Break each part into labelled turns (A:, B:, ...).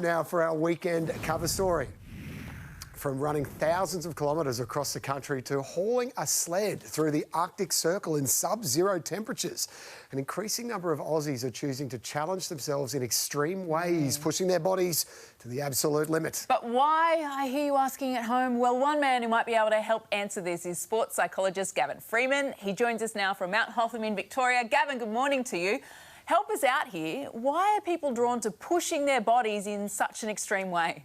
A: Now for our weekend cover story. From running thousands of kilometres across the country to hauling a sled through the Arctic Circle in sub-zero temperatures, an increasing number of Aussies are choosing to challenge themselves in extreme ways, pushing their bodies to the absolute limit.
B: But why, I hear you asking at home? Well, one man who might be able to help answer this is sports psychologist Gavin Freeman. He joins us now from Mount Hotham in Victoria. Gavin, good morning to you. Help us out here. Why are people drawn to pushing their bodies in such an extreme way?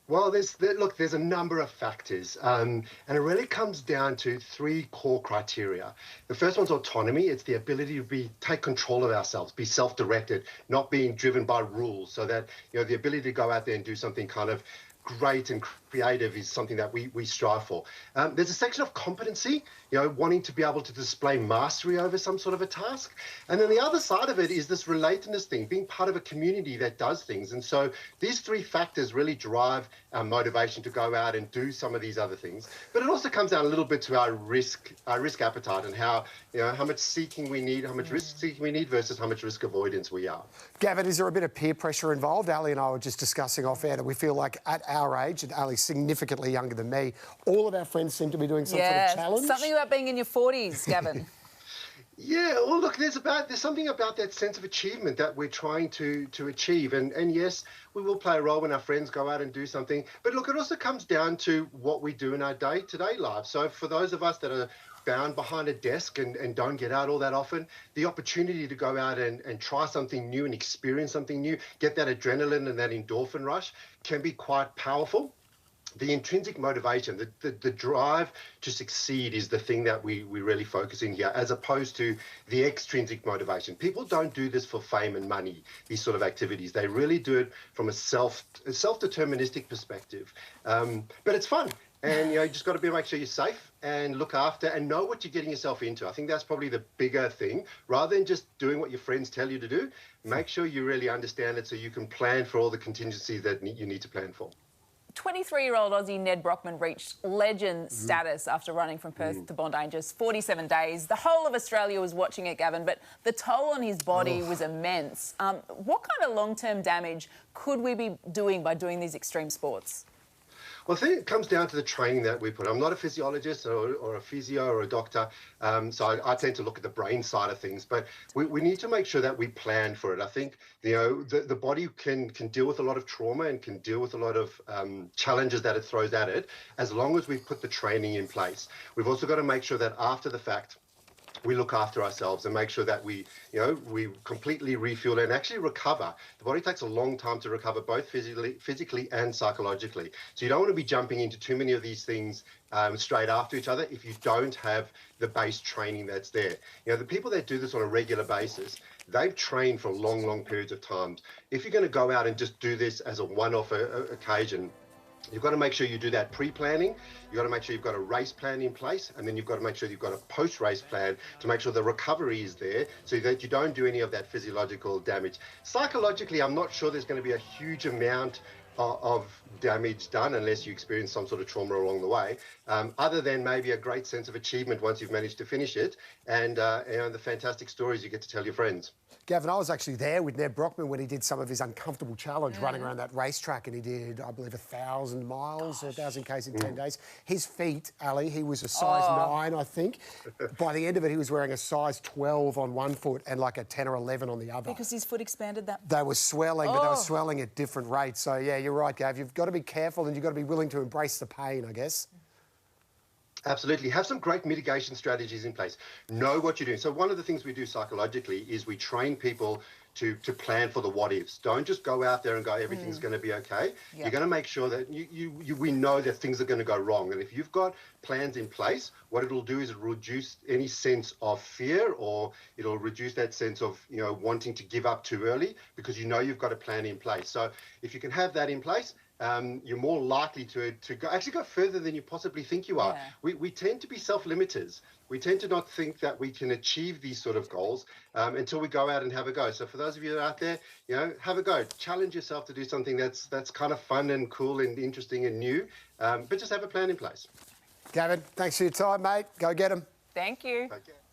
C: Well, there's a number of factors, and it really comes down to three core criteria. The first one's autonomy. It's the ability to take control of ourselves, be self-directed, not being driven by rules, so that, the ability to go out there and do something kind of great and creative is something that we strive for. There's a section of competency, wanting to be able to display mastery over some sort of a task. And then the other side of it is this relatedness thing, being part of a community that does things. And so these three factors really drive our motivation to go out and do some of these other things. But it also comes down a little bit to our risk appetite and how much seeking we need, how much risk seeking we need versus how much risk avoidance we are.
A: Gavin, is there a bit of peer pressure involved? Ali and I were just discussing off air that we feel like at our age, and Ali's significantly younger than me, all of our friends seem to be doing some sort of challenge.
B: Something about being in your 40s, Gavin.
C: Yeah, well, look, there's something about that sense of achievement that we're trying to achieve. And yes, we will play a role when our friends go out and do something. But look, it also comes down to what we do in our day-to-day lives. So for those of us that are bound behind a desk and don't get out all that often, the opportunity to go out and try something new and experience something new, get that adrenaline and that endorphin rush can be quite powerful. The intrinsic motivation, the drive to succeed is the thing that we really focus in here, as opposed to the extrinsic motivation. People don't do this for fame and money, these sort of activities. They really do it from a self-deterministic perspective. But it's fun. And you just got to make sure you're safe and look after and know what you're getting yourself into. I think that's probably the bigger thing. Rather than just doing what your friends tell you to do, make sure you really understand it so you can plan for all the contingencies that you need to plan for.
B: 23-year-old Aussie Ned Brockman reached legend status after running from Perth to Bondi in just 47 days. The whole of Australia was watching it, Gavin, but the toll on his body was immense. What kind of long-term damage could we be doing by doing these extreme sports?
C: Well, I think it comes down to the training that we put. I'm not a physiologist or a physio or a doctor, so I tend to look at the brain side of things. But we need to make sure that we plan for it. I think the body can deal with a lot of trauma and can deal with a lot of challenges that it throws at it, as long as we put the training in place. We've also got to make sure that after the fact, we look after ourselves and make sure that we completely refuel and actually recover. The body takes a long time to recover, both physically and psychologically. So you don't want to be jumping into too many of these things straight after each other if you don't have the base training that's there. The people that do this on a regular basis, they've trained for long periods of time. If you're going to go out and just do this as a one-off occasion, you've got to make sure you do that pre-planning. You've got to make sure you've got a race plan in place, and then you've got to make sure you've got a post-race plan to make sure the recovery is there so that you don't do any of that physiological damage. Psychologically, I'm not sure there's going to be a huge amount of damage done unless you experience some sort of trauma along the way, other than maybe a great sense of achievement once you've managed to finish it, and the fantastic stories you get to tell your friends.
A: Gavin, I was actually there with Ned Brockman when he did some of his uncomfortable challenge running around that racetrack, and he did, I believe, 1,000 miles or 1,000 k's in 10 days. His feet, Ali, he was a size 9, I think. By the end of it, he was wearing a size 12 on one foot and like a 10 or 11 on the other.
B: Because his foot expanded that?
A: They were swelling, but they were swelling at different rates. So, yeah, you're right, Gav. You've got to be careful and you've got to be willing to embrace the pain, I guess.
C: Absolutely. Have some great mitigation strategies in place. Know what you're doing. So one of the things we do psychologically is we train people to plan for the what-ifs. Don't just go out there and go, everything's going to be okay. Yeah. You're going to make sure that we know that things are going to go wrong. And if you've got plans in place, what it'll do is reduce any sense of fear, or it'll reduce that sense of, wanting to give up too early, because you've got a plan in place. So if you can have that in place, you're more likely to go further than you possibly think you are. Yeah. We tend to be self-limiters. We tend to not think that we can achieve these sort of goals until we go out and have a go. So for those of you out there, have a go. Challenge yourself to do something that's kind of fun and cool and interesting and new, but just have a plan in place.
A: Gavin, thanks for your time, mate. Go get 'em.
B: Thank you.
C: Okay.